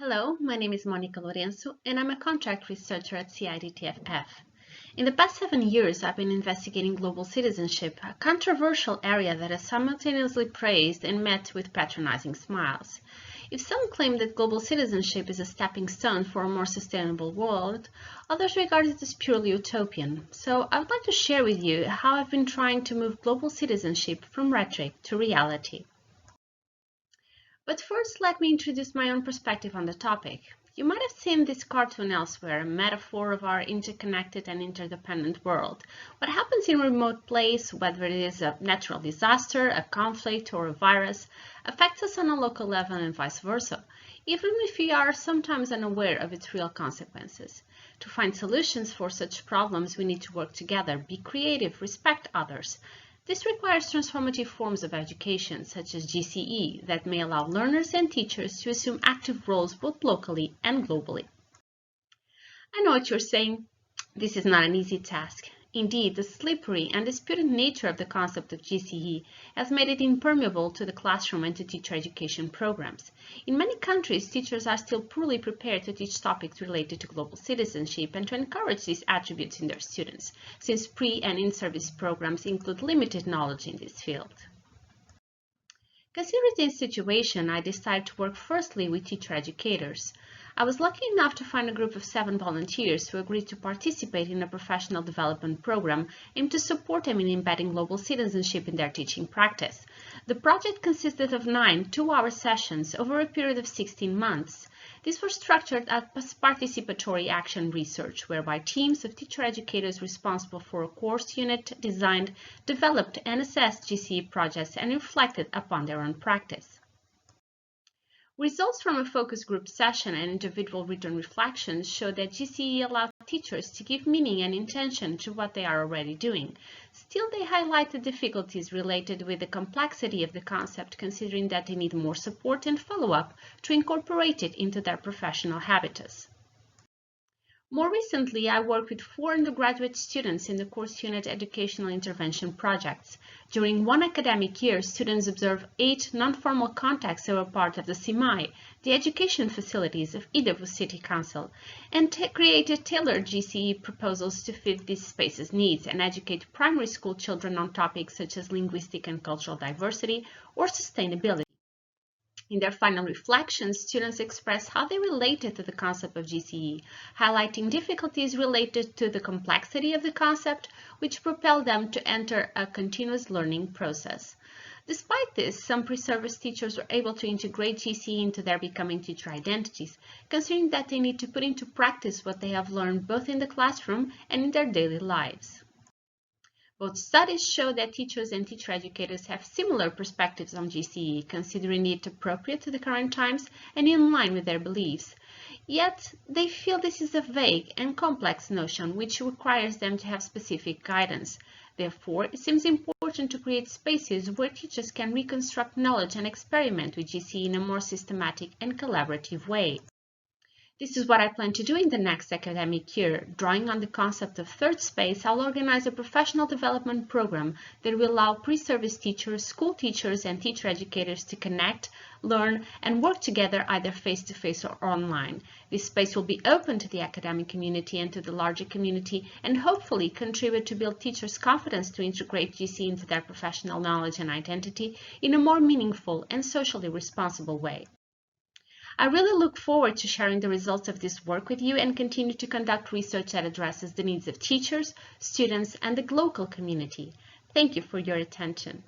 Hello, my name is Monica Lourenço, and I'm a contract researcher at CIDTFF. In the past 7 years, I've been investigating global citizenship, a controversial area that is simultaneously praised and met with patronizing smiles. If some claim that global citizenship is a stepping stone for a more sustainable world, others regard it as purely utopian. So I would like to share with you how I've been trying to move global citizenship from rhetoric to reality. But first, let me introduce my own perspective on the topic. You might have seen this cartoon elsewhere, a metaphor of our interconnected and interdependent world. What happens in a remote place, whether it is a natural disaster, a conflict, or a virus, affects us on a local level and vice versa, even if we are sometimes unaware of its real consequences. To find solutions for such problems, we need to work together, be creative, respect others. This requires transformative forms of education, such as GCE, that may allow learners and teachers to assume active roles both locally and globally. I know what you're saying. This is not an easy task. Indeed, the slippery and disputed nature of the concept of GCE has made it impermeable to the classroom and to teacher education programs. In many countries, teachers are still poorly prepared to teach topics related to global citizenship and to encourage these attributes in their students, since pre- and in-service programs include limited knowledge in this field. Considering this situation, I decided to work firstly with teacher educators. I was lucky enough to find a group of 7 volunteers who agreed to participate in a professional development program aimed to support them in embedding global citizenship in their teaching practice. The project consisted of 9 two-hour sessions over a period of 16 months. These were structured as participatory action research, whereby teams of teacher educators responsible for a course unit designed, developed, and assessed GCE projects and reflected upon their own practice. Results from a focus group session and individual written reflections show that GCE allowed teachers to give meaning and intention to what they are already doing. Still, they highlight the difficulties related with the complexity of the concept, considering that they need more support and follow-up to incorporate it into their professional habitus. More recently, I worked with 4 undergraduate students in the course unit educational intervention projects. During one academic year, students observed 8 non-formal contacts that were part of the CIMAI, the education facilities of Idaho City Council, and created tailored GCE proposals to fit these spaces' needs and educate primary school children on topics such as linguistic and cultural diversity or sustainability. In their final reflections, students expressed how they related to the concept of GCE, highlighting difficulties related to the complexity of the concept, which propelled them to enter a continuous learning process. Despite this, some pre-service teachers were able to integrate GCE into their becoming teacher identities, considering that they need to put into practice what they have learned both in the classroom and in their daily lives. Both studies show that teachers and teacher educators have similar perspectives on GCE, considering it appropriate to the current times and in line with their beliefs. Yet, they feel this is a vague and complex notion which requires them to have specific guidance. Therefore, it seems important to create spaces where teachers can reconstruct knowledge and experiment with GCE in a more systematic and collaborative way. This is what I plan to do in the next academic year. Drawing on the concept of third space, I'll organize a professional development program that will allow pre-service teachers, school teachers, and teacher educators to connect, learn, and work together either face-to-face or online. This space will be open to the academic community and to the larger community, and hopefully contribute to build teachers' confidence to integrate GCE into their professional knowledge and identity in a more meaningful and socially responsible way. I really look forward to sharing the results of this work with you and continue to conduct research that addresses the needs of teachers, students, and the local community. Thank you for your attention.